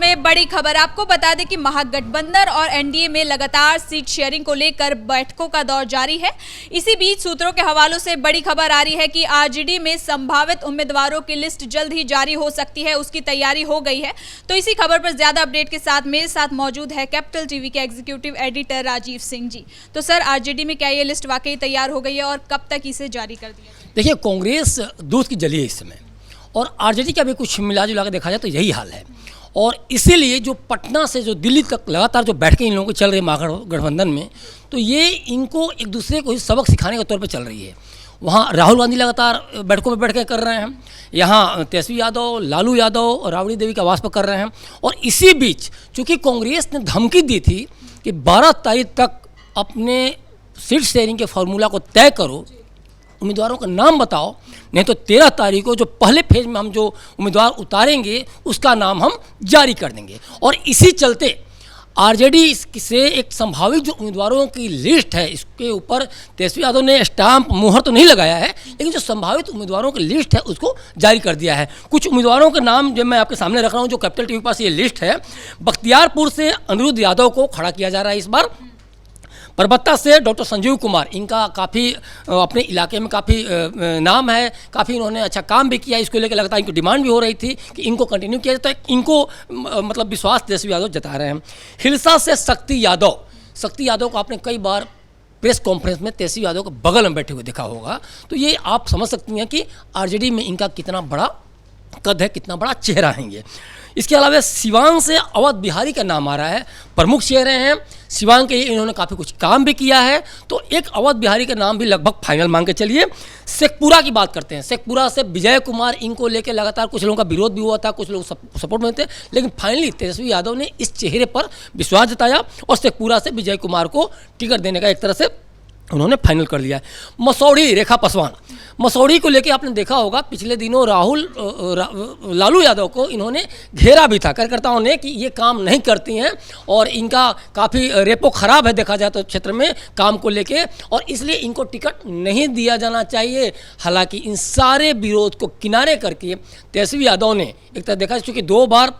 में बड़ी खबर। आपको बता दें कि महागठबंधन और एनडीए में लगातार सीट शेयरिंग को लेकर बैठकों का दौर जारी है। इसी बीच सूत्रों के हवालों से बड़ी खबर आ रही है कि आरजेडी में संभावित उम्मीदवारों की लिस्ट जल्द ही जारी हो सकती है, उसकी तैयारी हो गई है। तो इसी खबर पर ज्यादा अपडेट के साथ मेरे साथ मौजूद है कैपिटल टीवी के एग्जीक्यूटिव एडिटर राजीव सिंह जी। तो सर, आरजेडी में क्या ये लिस्ट वाकई तैयार हो गई है और कब तक इसे जारी कर दिया जाए? देखिए, कांग्रेस दूध की जली है इस समय, और आरजेडी का भी कुछ मिला जुला कर देखा जाए तो यही हाल है। और इसीलिए जो पटना से जो दिल्ली तक लगातार जो बैठकें इन लोगों की चल रही है महागठबंधन में, तो ये इनको एक दूसरे को ही सबक सिखाने के तौर पे चल रही है। वहाँ राहुल गांधी लगातार बैठकों में बैठकें कर रहे हैं, यहाँ तेजस्वी यादव, लालू यादव और राबड़ी देवी के आवास पर कर रहे हैं। और इसी बीच चूँकि कांग्रेस ने धमकी दी थी कि 12 तारीख तक अपने सीट शेयरिंग के फार्मूला को तय करो, उम्मीदवारों का नाम बताओ, नहीं तो 13 तारीख को जो पहले फेज में हम जो उम्मीदवार उतारेंगे उसका नाम हम जारी कर देंगे। और इसी चलते आरजेडी से एक संभावित जो उम्मीदवारों की लिस्ट है, इसके ऊपर तेजस्वी यादव ने स्टाम्प मुहर तो नहीं लगाया है, लेकिन जो संभावित उम्मीदवारों की लिस्ट है उसको जारी कर दिया है। कुछ उम्मीदवारों के नाम जो मैं आपके सामने रख रहा हूँ, जो कैपिटल टीवी के पास ये लिस्ट है। बख्तियारपुर से अनिरुद्ध यादव को खड़ा किया जा रहा है इस बार। परबत्ता से डॉक्टर संजीव कुमार, इनका काफ़ी अपने इलाके में काफ़ी नाम है, काफ़ी इन्होंने अच्छा काम भी किया, इसको लेकर लगातार इनको डिमांड भी हो रही थी कि इनको कंटिन्यू किया जाता है। इनको मतलब विश्वास तेजस्वी यादव जता रहे हैं। हिलसा से शक्ति यादव को आपने कई बार प्रेस कॉन्फ्रेंस में तेजस्वी यादव के बगल में बैठे हुए देखा होगा, तो ये आप समझ सकती हैं कि आरजेडी में इनका कितना बड़ा कद है, कितना बड़ा चेहरा है ये। इसके अलावा सिवान से अवध बिहारी का नाम आ रहा है, प्रमुख चेहरे हैं सिवान के, इन्होंने काफ़ी कुछ काम भी किया है, तो एक अवध बिहारी का नाम भी लगभग फाइनल मान के चलिए। शेखपुरा की बात करते हैं। शेखपुरा से विजय कुमार, इनको लेकर लगातार कुछ लोगों का विरोध भी हुआ था, कुछ लोग सपोर्ट में थे, लेकिन फाइनली तेजस्वी यादव ने इस चेहरे पर विश्वास जताया और शेखपुरा से विजय कुमार को टिकट देने का एक तरह से उन्होंने फाइनल कर लिया है। मसौढ़ी रेखा पासवान, मसौढ़ी को लेके आपने देखा होगा पिछले दिनों लालू यादव को इन्होंने घेरा भी था कार्यकर्ताओं ने कि ये काम नहीं करती हैं और इनका काफ़ी रेपो ख़राब है देखा जाए तो क्षेत्र में काम को लेके, और इसलिए इनको टिकट नहीं दिया जाना चाहिए। हालांकि इन सारे विरोध को किनारे करके तेजस्वी यादव ने एक तरह देखा, चूँकि 2 बार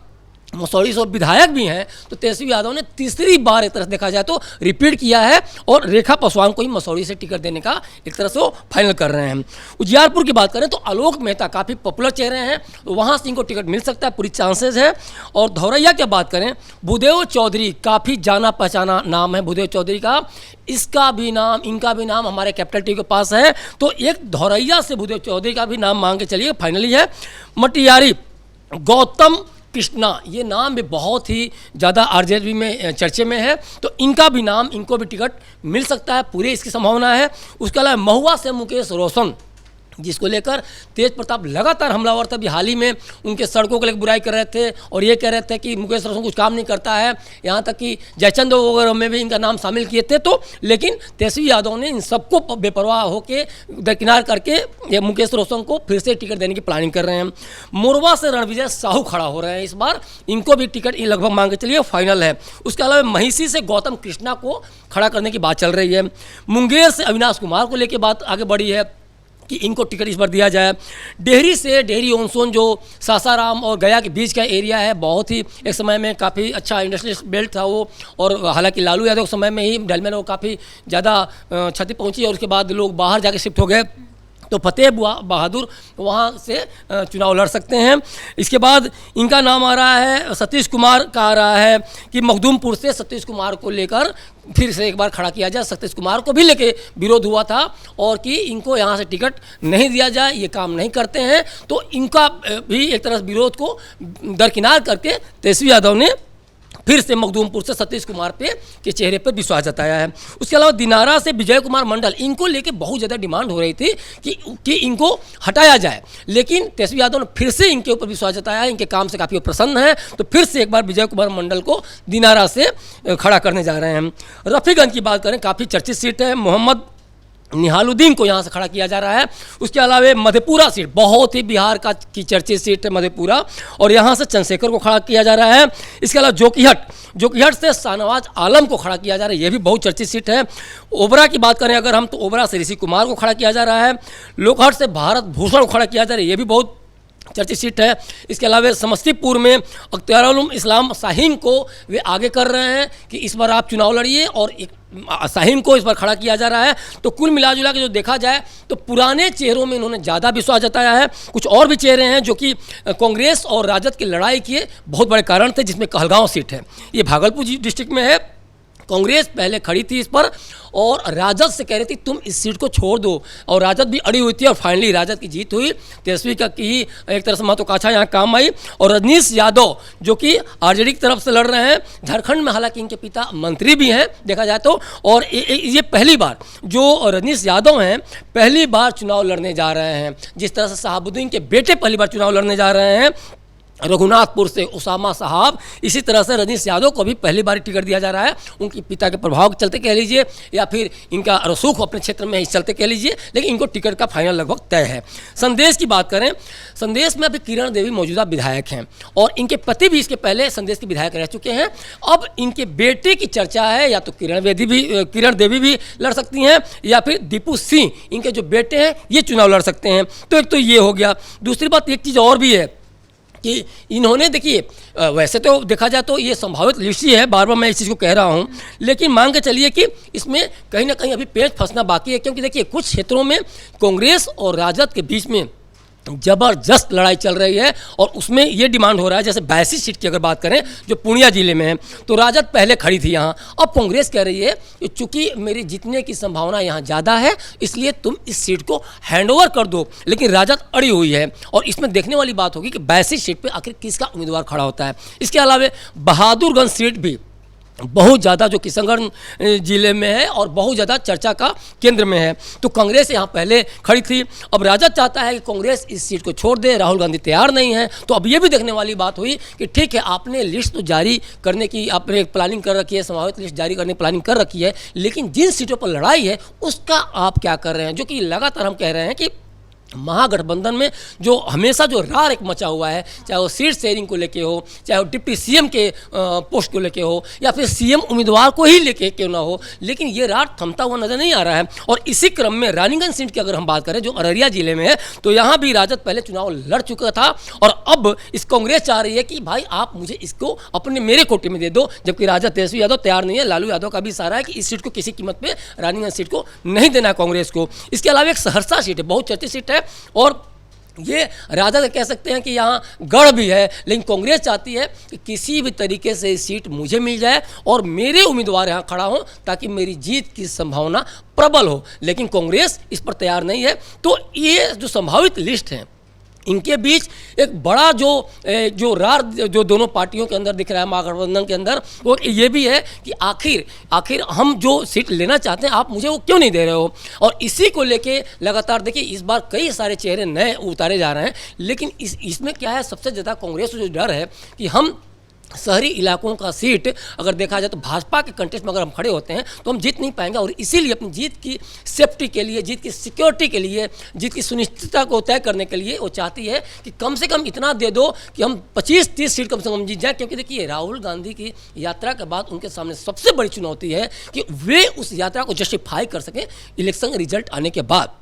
मसौढ़ी से विधायक भी हैं, तो तेजस्वी यादव ने तीसरी बार एक तरह से देखा जाए तो रिपीट किया है और रेखा पासवान को ही मसौढ़ी से टिकट देने का एक तरह से वो फाइनल कर रहे हैं। उजियारपुर की बात करें तो आलोक मेहता काफ़ी पॉपुलर चेहरे हैं, तो वहाँ से इनको टिकट मिल सकता है, पूरी चांसेस है। और धौरैया की बात करें, भूदेव चौधरी काफ़ी जाना पहचाना नाम है भूदेव चौधरी का, इनका भी नाम हमारे कैपिटल टीवी के पास है, तो एक धौरैया से भूदेव चौधरी का भी नाम मांग के चलिए फाइनली है। मटियारी गौतम कृष्णा, ये नाम भी बहुत ही ज़्यादा आरजेडी में चर्चे में है, तो इनका भी नाम, इनको भी टिकट मिल सकता है, पूरी इसकी संभावना है। उसके अलावा महुआ से मुकेश रोशन, जिसको लेकर तेज प्रताप लगातार हमलावर था, अभी हाल ही में उनके सड़कों को लेकर बुराई कर रहे थे और ये कह रहे थे कि मुकेश रोशन कुछ काम नहीं करता है, यहाँ तक कि जयचंद वगैरह में भी इनका नाम शामिल किए थे, तो लेकिन तेजस्वी यादव ने इन सबको बेपरवाह होकर दरकिनार करके ये मुकेश रोशन को फिर से टिकट देने की प्लानिंग कर रहे हैं। मोरवा से रणविजय साहू खड़ा हो रहे हैं इस बार, इनको भी टिकट लगभग मांग के चलिए फाइनल है। उसके अलावा महिषी से गौतम कृष्णा को खड़ा करने की बात चल रही है। मुंगेर से अविनाश कुमार को लेकर बात आगे बढ़ी है कि इनको टिकट इस बार दिया जाए। डेहरी से डेहरी ऑनसोन, जो सासाराम और गया के बीच का एरिया है, बहुत ही एक समय में काफ़ी अच्छा इंडस्ट्रियल बेल्ट था वो, और हालांकि लालू यादव के समय में ही डेलमेन को काफ़ी ज़्यादा क्षति पहुंची और उसके बाद लोग बाहर जाके शिफ्ट हो गए, तो फतेह बहादुर वहाँ से चुनाव लड़ सकते हैं। इसके बाद इनका नाम आ रहा है, सतीश कुमार का आ रहा है कि मखदूमपुर से सतीश कुमार को लेकर फिर से एक बार खड़ा किया जाए। सतीश कुमार को भी लेके विरोध हुआ था और कि इनको यहाँ से टिकट नहीं दिया जाए, ये काम नहीं करते हैं, तो इनका भी एक तरह से विरोध को दरकिनार करके तेजस्वी यादव ने फिर से मखदूमपुर से सतीश कुमार के चेहरे पर विश्वास जताया है। उसके अलावा दिनारा से विजय कुमार मंडल, इनको लेके बहुत ज़्यादा डिमांड हो रही थी कि इनको हटाया जाए, लेकिन तेजस्वी यादव ने फिर से इनके ऊपर विश्वास जताया है, इनके काम से काफ़ी प्रसन्न है, तो फिर से एक बार विजय कुमार मंडल को दिनारा से खड़ा करने जा रहे हैं। रफीगंज की बात करें, काफ़ी चर्चित सीट है, मोहम्मद निहालुद्दीन को यहाँ से खड़ा किया जा रहा है। उसके अलावा मधेपुरा सीट, बहुत ही बिहार की चर्चित सीट है मधेपुरा, और यहाँ से चंद्रशेखर को खड़ा किया जा रहा है। इसके अलावा जोकीहट से शाहनवाज आलम को खड़ा किया जा रहा है, ये भी बहुत चर्चित सीट है। ओबरा की बात करें अगर हम, तो ओबरा से ऋषि कुमार को खड़ा किया जा रहा है। लोकहट से भारत भूषण को खड़ा किया जा रहा है, ये भी बहुत चर्चित सीट है। इसके अलावा समस्तीपुर में अख्तियारुल इस्लाम शाहीन को वे आगे कर रहे हैं कि इस बार आप चुनाव लड़िए, और एक शाहीन को इस बार खड़ा किया जा रहा है। तो कुल मिलाजुला के जो देखा जाए तो पुराने चेहरों में इन्होंने ज़्यादा विश्वास जताया है। कुछ और भी चेहरे हैं जो कि कांग्रेस और राजद की लड़ाई के बहुत बड़े कारण थे, जिसमें कहलगांव सीट है, ये भागलपुर डिस्ट्रिक्ट में है। कांग्रेस पहले खड़ी थी इस पर और राजद से कह रही थी तुम इस सीट को छोड़ दो, और राजद भी अड़ी हुई थी, और फाइनली राजद की जीत हुई। तेजस्वी का की एक तरह से महत्वाकांक्षा यहाँ काम आई। और रजनीश यादव जो कि आरजेडी की तरफ से लड़ रहे हैं, झारखंड में हालांकि इनके पिता मंत्री भी हैं देखा जाए तो, और ये पहली बार जो रजनीश यादव हैं पहली बार चुनाव लड़ने जा रहे हैं। जिस तरह से शहाबुद्दीन के बेटे पहली बार चुनाव लड़ने जा रहे हैं रघुनाथपुर से उसामा साहब, इसी तरह से रजनीश यादव को भी पहली बार टिकट दिया जा रहा है। उनके पिता के प्रभाव के चलते कह लीजिए, या फिर इनका रसूख अपने क्षेत्र में इस चलते कह लीजिए, लेकिन इनको टिकट का फाइनल लगभग तय है। संदेश की बात करें, संदेश में अभी किरण देवी मौजूदा विधायक हैं, और इनके पति भी इसके पहले संदेश के विधायक रह चुके हैं। अब इनके बेटे की चर्चा है, या तो किरण देवी भी लड़ सकती हैं, या फिर दीपू सिंह इनके जो बेटे हैं ये चुनाव लड़ सकते हैं। तो एक तो ये हो गया। दूसरी बात एक चीज़ और भी है कि इन्होंने, देखिए वैसे तो देखा जाए तो ये संभावित लिस्ट ही है, बार बार मैं इस चीज़ को कह रहा हूँ, लेकिन मान के चलिए कि इसमें कहीं ना कहीं अभी पेच फंसना बाकी है। क्योंकि देखिए कुछ क्षेत्रों में कांग्रेस और राजद के बीच में जबरदस्त लड़ाई चल रही है, और उसमें ये डिमांड हो रहा है, जैसे 82 सीट की अगर बात करें जो पूर्णिया जिले में है, तो राजद पहले खड़ी थी यहाँ, अब कांग्रेस कह रही है कि चूंकि मेरी जीतने की संभावना यहाँ ज़्यादा है इसलिए तुम इस सीट को हैंडओवर कर दो। लेकिन राजद अड़ी हुई है, और इसमें देखने वाली बात होगी कि 82 सीट पर आखिर किसका उम्मीदवार खड़ा होता है। इसके अलावा बहादुरगंज सीट भी बहुत ज़्यादा जो किशनगढ़ जिले में है और बहुत ज़्यादा चर्चा का केंद्र में है। तो कांग्रेस यहाँ पहले खड़ी थी, अब राजद चाहता है कि कांग्रेस इस सीट को छोड़ दे, राहुल गांधी तैयार नहीं है। तो अब ये भी देखने वाली बात हुई कि ठीक है, आपने लिस्ट तो जारी करने की आपने प्लानिंग कर रखी है, संभावित लिस्ट जारी करने की प्लानिंग कर रखी है, लेकिन जिन सीटों पर लड़ाई है उसका आप क्या कर रहे हैं। जो कि लगातार हम कह रहे हैं कि महागठबंधन में जो हमेशा जो रार एक मचा हुआ है, चाहे वो सीट शेयरिंग को लेके हो, चाहे वो डिप्टी सीएम के पोस्ट को लेके हो, या फिर सीएम उम्मीदवार को ही लेके क्यों ना हो, लेकिन ये रार थमता हुआ नजर नहीं आ रहा है। और इसी क्रम में रानीगंज सीट की अगर हम बात करें जो अररिया जिले में है, तो यहाँ भी राजद पहले चुनाव लड़ चुका था, और अब इस कांग्रेस चाह रही है कि भाई आप मुझे इसको अपने मेरे कोटे में दे दो, जबकि राजद तेजस्वी यादव तैयार नहीं है। लालू यादव का भी इशारा है कि इस सीट को किसी कीमत पर रानीगंज सीट को नहीं देना है कांग्रेस को। इसके अलावा एक सहरसा सीट है, बहुत चर्चित सीट है, और ये राजद कह सकते हैं कि यहाँ गढ़ भी है, लेकिन कांग्रेस चाहती है कि किसी भी तरीके से इस सीट मुझे मिल जाए और मेरे उम्मीदवार यहाँ खड़ा हो, ताकि मेरी जीत की संभावना प्रबल हो। लेकिन कांग्रेस इस पर तैयार नहीं है। तो ये जो संभावित लिस्ट है, इनके बीच एक बड़ा जो रार जो दोनों पार्टियों के अंदर दिख रहा है महागठबंधन के अंदर, वो ये भी है कि आखिर हम जो सीट लेना चाहते हैं आप मुझे वो क्यों नहीं दे रहे हो। और इसी को लेके लगातार देखिए इस बार कई सारे चेहरे नए उतारे जा रहे हैं, लेकिन इसमें क्या है, सबसे ज़्यादा कांग्रेस को जो डर है कि हम शहरी इलाकों का सीट अगर देखा जाए तो भाजपा के कंटेस्ट में अगर हम खड़े होते हैं तो हम जीत नहीं पाएंगे, और इसीलिए अपनी जीत की सेफ्टी के लिए, जीत की सिक्योरिटी के लिए, जीत की सुनिश्चितता को तय करने के लिए वो चाहती है कि कम से कम इतना दे दो कि हम 25-30 सीट कम से कम जीत जाएं। क्योंकि देखिए राहुल गांधी की यात्रा के बाद उनके सामने सबसे बड़ी चुनौती है कि वे उस यात्रा को जस्टिफाई कर सकें इलेक्शन रिजल्ट आने के बाद,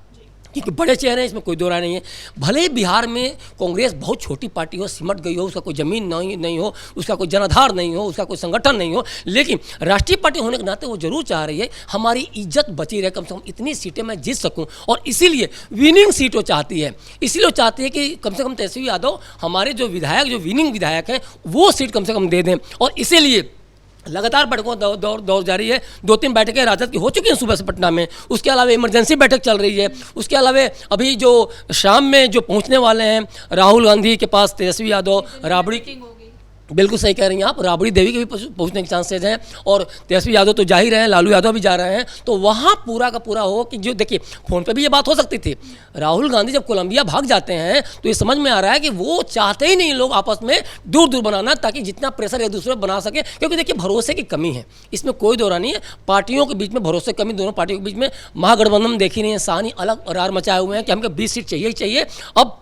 क्योंकि बड़े चेहरे हैं, इसमें कोई दो राय नहीं है। भले ही बिहार में कांग्रेस बहुत छोटी पार्टी हो, सिमट गई हो, उसका कोई जमीन नहीं हो, उसका कोई जनाधार नहीं हो, उसका कोई संगठन नहीं हो, लेकिन राष्ट्रीय पार्टी होने के नाते वो जरूर चाह रही है हमारी इज्जत बची रहे, कम से कम इतनी सीटें मैं जीत सकूं, और इसीलिए विनिंग सीट वो चाहती है। इसीलिए वो चाहती है कि कम से कम तेजस्वी यादव हमारे जो विनिंग विधायक हैं वो सीट कम से कम दे दें, और इसीलिए लगातार बैठकों दौर जारी है। 2-3 बैठकें राजद की हो चुकी हैं सुबह से पटना में, उसके अलावा इमरजेंसी बैठक चल रही है, उसके अलावा अभी जो शाम में जो पहुंचने वाले हैं राहुल गांधी के पास तेजस्वी यादव, राबड़ी, बिल्कुल सही कह रही हैं आप, राबड़ी देवी के भी पहुंचने के चांसेज हैं, और तेजस्वी यादव तो जा ही रहे हैं, लालू यादव भी जा रहे हैं। तो वहाँ पूरा का पूरा हो कि जो देखिए फोन पे भी ये बात हो सकती थी, राहुल गांधी जब कोलंबिया भाग जाते हैं तो ये समझ में आ रहा है कि वो चाहते ही नहीं लोग आपस में दूर बनाना, ताकि जितना प्रेशर एक दूसरे पर बना सके। क्योंकि देखिए भरोसे की कमी है, इसमें कोई दौरा नहीं है, पार्टियों के बीच में भरोसे की कमी, दोनों पार्टियों के बीच में। महागठबंधन देखी नहीं है, सानी अलग रार मचाए हुए हैं कि हमको 20 सीट चाहिए ही चाहिए। अब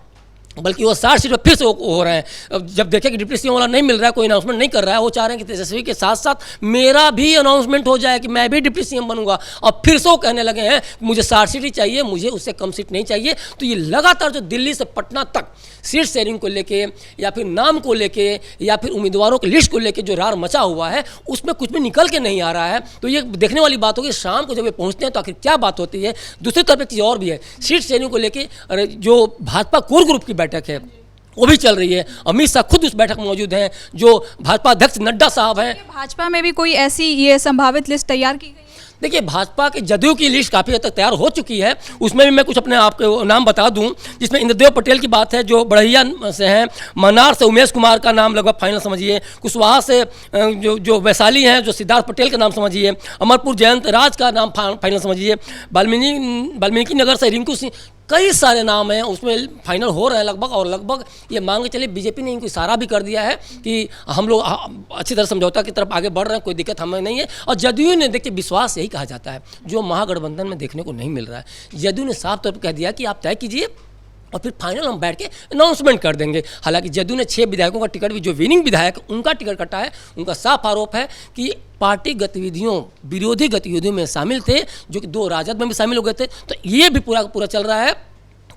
बल्कि वो 60 सीट पर फिर से हो रहे हैं। अब जब देखें कि डिप्टी सीएम वाला नहीं मिल रहा है, कोई अनाउंसमेंट नहीं कर रहा है, वो चाह रहे हैं कि तेजस्वी के साथ साथ मेरा भी अनाउंसमेंट हो जाए कि मैं भी डिप्टी सीएम बनूंगा। और फिर से वो कहने लगे हैं मुझे 60 सीट ही चाहिए, मुझे उससे कम सीट नहीं चाहिए। तो ये लगातार जो दिल्ली से पटना तक सीट शेयरिंग को लेके या फिर नाम को लेके या फिर उम्मीदवारों की लिस्ट को लेके जो रार मचा हुआ है, उसमें कुछ भी निकल के नहीं आ रहा है। तो ये देखने वाली बात होगी शाम को जब ये पहुँचते हैं तो आखिर क्या बात होती है। दूसरी तरफ एक चीज़ और भी है, सीट शेयरिंग को लेके जो भाजपा कोर ग्रुप की बैठक है वो भी चल रही है। अमित शाह खुद उस बैठक में मौजूद हैं, जो भाजपा अध्यक्ष नड्डा साहब हैं। भाजपा में भी कोई ऐसी ये संभावित लिस्ट तैयार की गई है? देखिए, भाजपा के जदयू की लिस्ट काफ़ी हद तक तैयार हो चुकी है। उसमें भी मैं कुछ अपने आपके नाम बता दूं, जिसमें इंद्रदेव पटेल की बात है जो बड़हिया से हैं, मनार से उमेश कुमार का नाम लगभग फाइनल समझिए, कुशवाहा से जो वैशाली हैं जो सिद्धार्थ पटेल का नाम समझिए, अमरपुर जयंत राज का नाम फाइनल समझिए, वाल्मीकि नगर से रिंकू सिंह, कई सारे नाम हैं उसमें फाइनल हो रहे हैं लगभग। और लगभग ये मांग के चलिए बीजेपी ने इनको इशारा भी कर दिया है कि हम लोग अच्छी तरह समझौता की तरफ आगे बढ़ रहे हैं, कोई दिक्कत हमें नहीं है। और जदयू ने देखिए, विश्वास यही कहा जाता है जो महागठबंधन में देखने को नहीं मिल रहा है। जदयू ने साफ तौर पर कह दिया कि आप तय कीजिए और फिर फाइनल हम बैठ के अनाउंसमेंट कर देंगे। हालांकि जदयू ने 6 विधायकों का टिकट भी, जो विनिंग विधायक उनका टिकट कटा है, उनका साफ आरोप है कि पार्टी गतिविधियों, विरोधी गतिविधियों में शामिल थे, जो कि 2 राजद में भी शामिल हो गए थे। तो ये भी पूरा चल रहा है।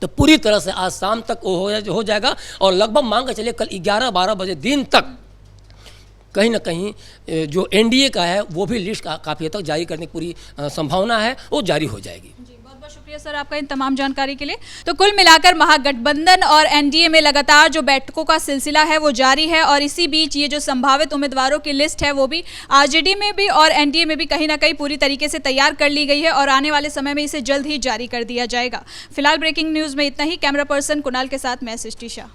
तो पूरी तरह से आज शाम तक हो जाएगा और लगभग मान के चलिए कल 11-12 बजे दिन तक कहीं ना कहीं जो एनडीए का है वो भी लिस्ट काफ़ी हद तक जारी करने की पूरी संभावना है, वो जारी हो जाएगी। बहुत शुक्रिया सर आपका इन तमाम जानकारी के लिए। तो कुल मिलाकर महागठबंधन और एनडीए में लगातार जो बैठकों का सिलसिला है वो जारी है और इसी बीच ये जो संभावित उम्मीदवारों की लिस्ट है वो भी आरजेडी में भी और एनडीए में भी कहीं ना कहीं पूरी तरीके से तैयार कर ली गई है और आने वाले समय में इसे जल्द ही जारी कर दिया जाएगा। फिलहाल ब्रेकिंग न्यूज़ में इतना ही। कैमरा पर्सन कुणाल के साथ मैं सृष्टि शाह।